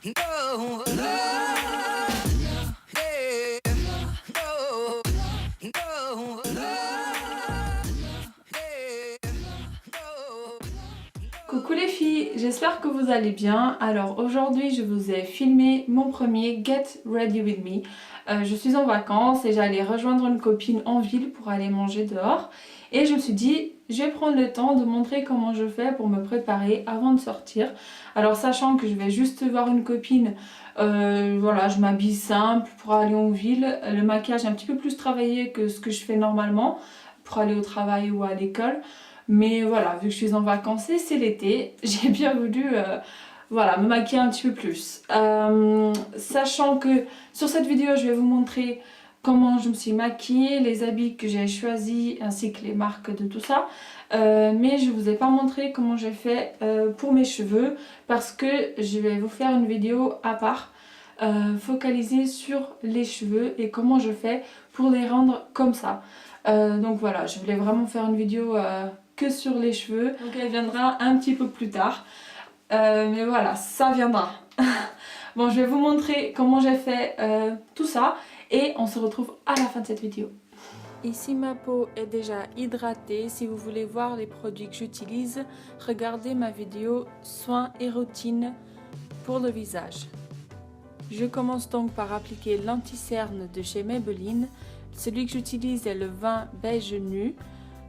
No, no, yeah, no, no, yeah, no. Coucou les filles, j'espère que vous allez bien. Alors aujourd'hui je vous ai filmé mon premier Get Ready With Me. Je suis en vacances et j'allais rejoindre une copine en ville pour aller manger dehors. Et je me suis dit, je vais prendre le temps de montrer comment je fais pour me préparer avant de sortir. Alors sachant que je vais juste voir une copine, voilà, je m'habille simple pour aller en ville. Le maquillage est un petit peu plus travaillé que ce que je fais normalement pour aller au travail ou à l'école. Mais voilà, vu que je suis en vacances et c'est l'été, j'ai bien voulu voilà, me maquiller un petit peu plus. Sachant que sur cette vidéo, je vais vous montrer comment je me suis maquillée, les habits que j'ai choisis ainsi que les marques de tout ça. Mais je ne vous ai pas montré comment j'ai fait pour mes cheveux parce que je vais vous faire une vidéo à part focalisée sur les cheveux et comment je fais pour les rendre comme ça. Donc voilà, je voulais vraiment faire une vidéo que sur les cheveux, donc elle viendra un petit peu plus tard. Mais voilà, ça viendra. Bon, je vais vous montrer comment j'ai fait tout ça et on se retrouve à la fin de cette vidéo. Ici ma peau est déjà hydratée. Si vous voulez voir les produits que j'utilise, regardez ma vidéo soins et routines pour le visage. Je commence donc par appliquer l'anti-cerne de chez Maybelline. Celui que j'utilise est le vin beige nu.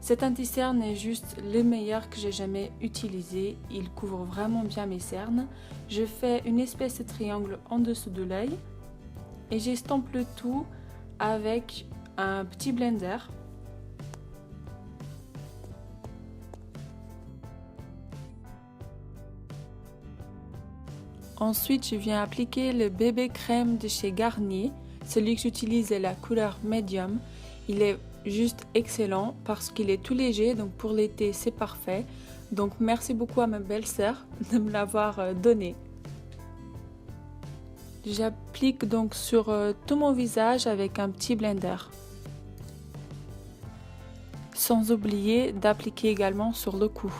Cet anti-cerne est juste le meilleur que j'ai jamais utilisé. Il couvre vraiment bien mes cernes. Je fais une espèce de triangle en dessous de l'œil et j'estompe le tout avec un petit blender. Ensuite, je viens appliquer le bébé crème de chez Garnier. Celui que j'utilise est la couleur médium. Il est juste excellent parce qu'il est tout léger, donc pour l'été c'est parfait. Donc merci beaucoup à ma belle-sœur de me l'avoir donné. J'applique donc sur tout mon visage avec un petit blender. Sans oublier d'appliquer également sur le cou.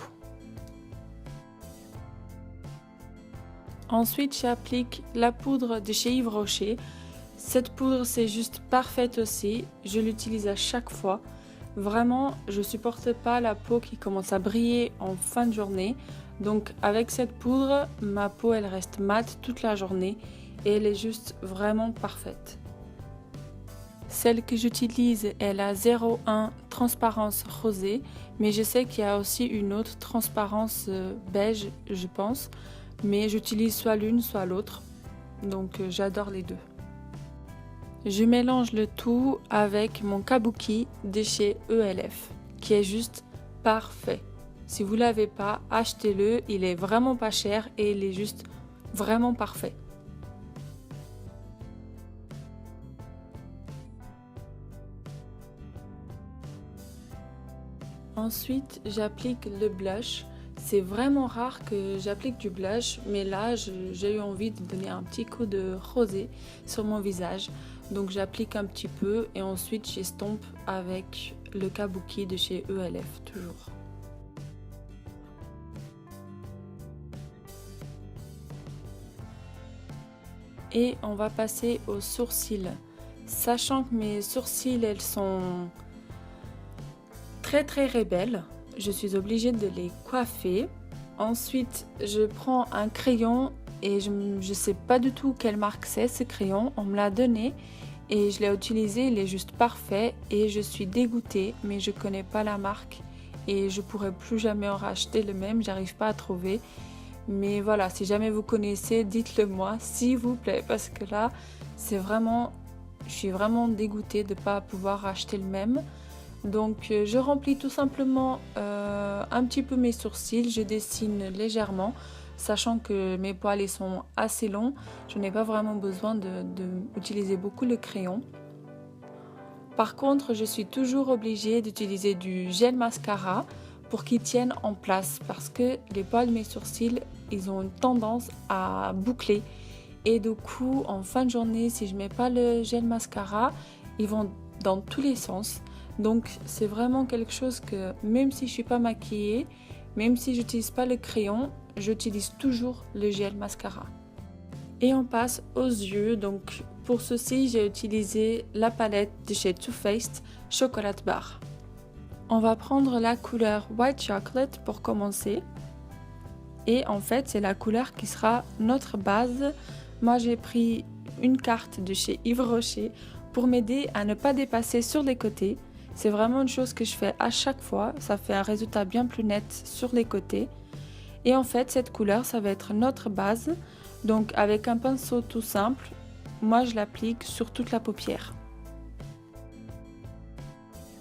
Ensuite j'applique la poudre de chez Yves Rocher. Cette poudre c'est juste parfaite aussi, je l'utilise à chaque fois. Vraiment, je supporte pas la peau qui commence à briller en fin de journée. Donc avec cette poudre, ma peau elle reste mate toute la journée et elle est juste vraiment parfaite. Celle que j'utilise est la 01 transparence rosée, mais je sais qu'il y a aussi une autre transparence beige, je pense. Mais j'utilise soit l'une soit l'autre, donc j'adore les deux. Je mélange le tout avec mon kabuki de chez ELF, qui est juste parfait. Si vous ne l'avez pas, achetez-le, il est vraiment pas cher et il est juste vraiment parfait. Ensuite, j'applique le blush. C'est vraiment rare que j'applique du blush, mais là j'ai eu envie de donner un petit coup de rosé sur mon visage. Donc j'applique un petit peu et ensuite j'estompe avec le kabuki de chez ELF toujours. Et on va passer aux sourcils. Sachant que mes sourcils elles sont très rebelles, je suis obligée de les coiffer. Ensuite, je prends un crayon et je ne sais pas du tout quelle marque c'est ce crayon. On me l'a donné et je l'ai utilisé, il est juste parfait et je suis dégoûtée, mais je connais pas la marque et je pourrais plus jamais en racheter le même, j'arrive pas à trouver. Mais voilà, si jamais vous connaissez, dites-le moi, s'il vous plaît, parce que là, c'est vraiment, je suis vraiment dégoûtée de ne pas pouvoir racheter le même. Donc je remplis tout simplement un petit peu mes sourcils, je dessine légèrement, sachant que mes poils ils sont assez longs, je n'ai pas vraiment besoin d'utiliser beaucoup le crayon. Par contre, je suis toujours obligée d'utiliser du gel mascara pour qu'il tienne en place, parce que les poils de mes sourcils, ils ont une tendance à boucler. Et du coup, en fin de journée, si je ne mets pas le gel mascara, ils vont dans tous les sens. Donc c'est vraiment quelque chose que même si je ne suis pas maquillée, même si j'utilise pas le crayon, j'utilise toujours le gel mascara. Et on passe aux yeux. Donc pour ceci, j'ai utilisé la palette de chez Too Faced Chocolate Bar. On va prendre la couleur White Chocolate pour commencer. Et en fait, c'est la couleur qui sera notre base. Moi, j'ai pris une carte de chez Yves Rocher pour m'aider à ne pas dépasser sur les côtés. C'est vraiment une chose que je fais à chaque fois. Ça fait un résultat bien plus net sur les côtés. Et en fait, cette couleur, ça va être notre base. Donc, avec un pinceau tout simple, moi, je l'applique sur toute la paupière.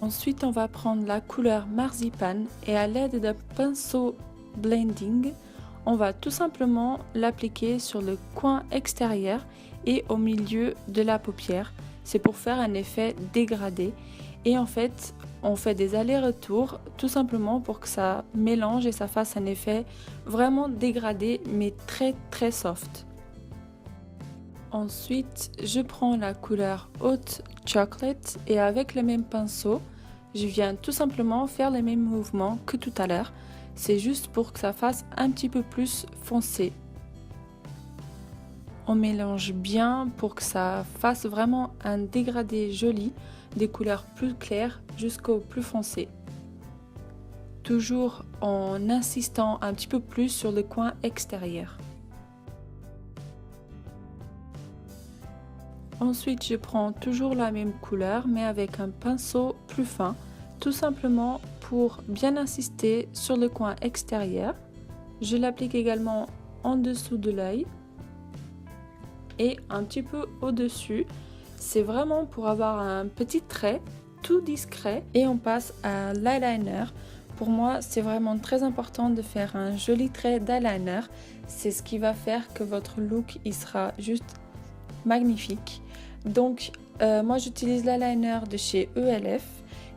Ensuite, on va prendre la couleur Marzipan et à l'aide d'un pinceau blending, on va tout simplement l'appliquer sur le coin extérieur et au milieu de la paupière. C'est pour faire un effet dégradé. Et en fait, on fait des allers-retours tout simplement pour que ça mélange et ça fasse un effet vraiment dégradé mais très très soft. Ensuite, je prends la couleur Hot Chocolate et avec le même pinceau, je viens tout simplement faire les mêmes mouvements que tout à l'heure. C'est juste pour que ça fasse un petit peu plus foncé. On mélange bien pour que ça fasse vraiment un dégradé joli, des couleurs plus claires jusqu'au plus foncé. Toujours en insistant un petit peu plus sur le coin extérieur. Ensuite, je prends toujours la même couleur mais avec un pinceau plus fin, tout simplement pour bien insister sur le coin extérieur. Je l'applique également en dessous de l'œil et un petit peu au-dessus. C'est vraiment pour avoir un petit trait tout discret. Et on passe à l'eyeliner. Pour moi, c'est vraiment très important de faire un joli trait d'eyeliner. C'est ce qui va faire que votre look il sera juste magnifique. Donc, moi j'utilise l'eyeliner de chez ELF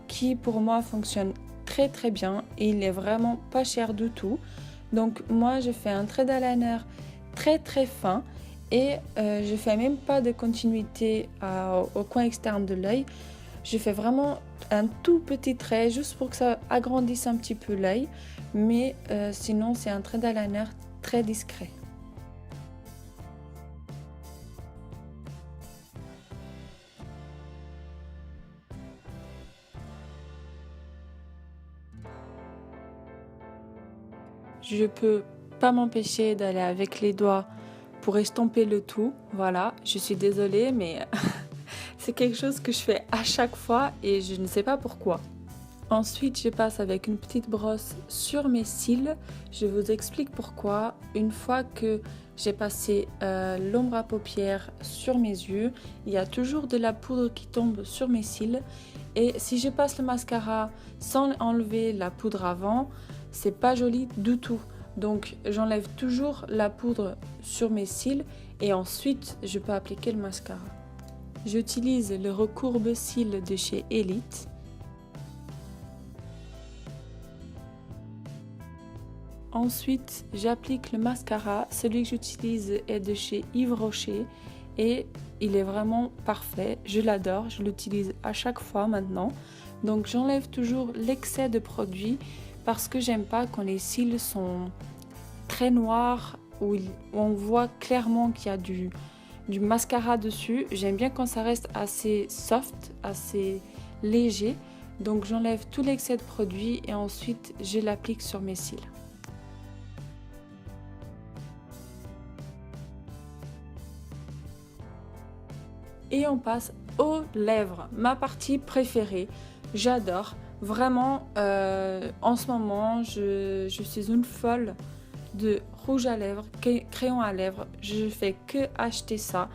qui pour moi fonctionne très très bien et il est vraiment pas cher du tout. Donc moi je fais un trait d'eyeliner très très fin et je fais même pas de continuité au coin externe de l'œil. Je fais vraiment un tout petit trait juste pour que ça agrandisse un petit peu l'œil, mais sinon c'est un trait d'eyeliner très discret. Je peux pas m'empêcher d'aller avec les doigts pour estomper le tout. Voilà, je suis désolée, mais c'est quelque chose que je fais à chaque fois et je ne sais pas pourquoi. Ensuite, je passe avec une petite brosse sur mes cils. Je vous explique pourquoi. Une fois que j'ai passé l'ombre à paupières sur mes yeux, il y a toujours de la poudre qui tombe sur mes cils. Et si je passe le mascara sans enlever la poudre avant, c'est pas joli du tout. Donc j'enlève toujours la poudre sur mes cils et ensuite je peux appliquer le mascara. J'utilise le recourbe cils de chez Elite. Ensuite j'applique le mascara. Celui que j'utilise est de chez Yves Rocher et il est vraiment parfait. Je l'adore, je l'utilise à chaque fois maintenant. Donc j'enlève toujours l'excès de produit parce que j'aime pas quand les cils sont très noirs où on voit clairement qu'il y a du mascara dessus. J'aime bien quand ça reste assez soft, assez léger. Donc j'enlève tout l'excès de produit et ensuite je l'applique sur mes cils. Et on passe aux lèvres, ma partie préférée. J'adore. Vraiment, en ce moment, je suis une folle de rouge à lèvres, crayon à lèvres. Je fais que acheter ça.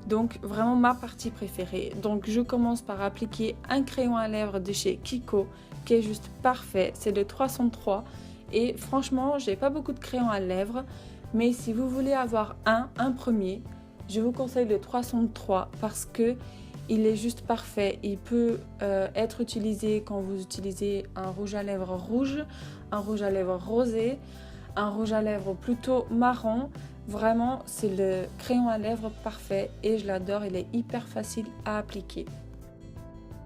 Donc, vraiment ma partie préférée. Donc, je commence par appliquer un crayon à lèvres de chez Kiko, qui est juste parfait. C'est le 303. Et franchement, j'ai pas beaucoup de crayons à lèvres. Mais si vous voulez avoir un premier, je vous conseille le 303 parce que il est juste parfait. Il peut être utilisé quand vous utilisez un rouge à lèvres rouge, un rouge à lèvres rosé, un rouge à lèvres plutôt marron. Vraiment, c'est le crayon à lèvres parfait et je l'adore. Il est hyper facile à appliquer.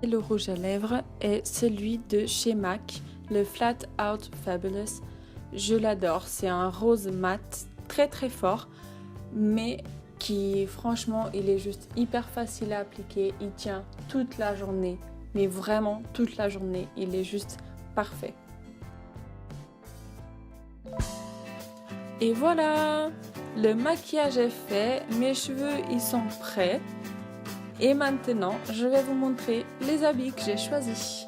Et le rouge à lèvres est celui de chez MAC, le Flat Out Fabulous. Je l'adore. C'est un rose mat très très fort, mais qui franchement il est juste hyper facile à appliquer, il tient toute la journée, mais vraiment toute la journée, il est juste parfait. Et voilà, le maquillage est fait, mes cheveux ils sont prêts. Et maintenant, je vais vous montrer les habits que j'ai choisis.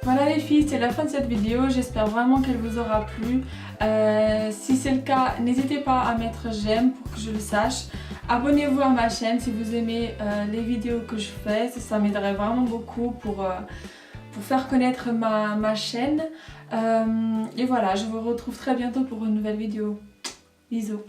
Voilà les filles, c'est la fin de cette vidéo, j'espère vraiment qu'elle vous aura plu. Si c'est le cas, n'hésitez pas à mettre j'aime pour que je le sache. Abonnez-vous à ma chaîne si vous aimez les vidéos que je fais, ça m'aiderait vraiment beaucoup pour faire connaître ma chaîne. Et voilà, je vous retrouve très bientôt pour une nouvelle vidéo. Bisous.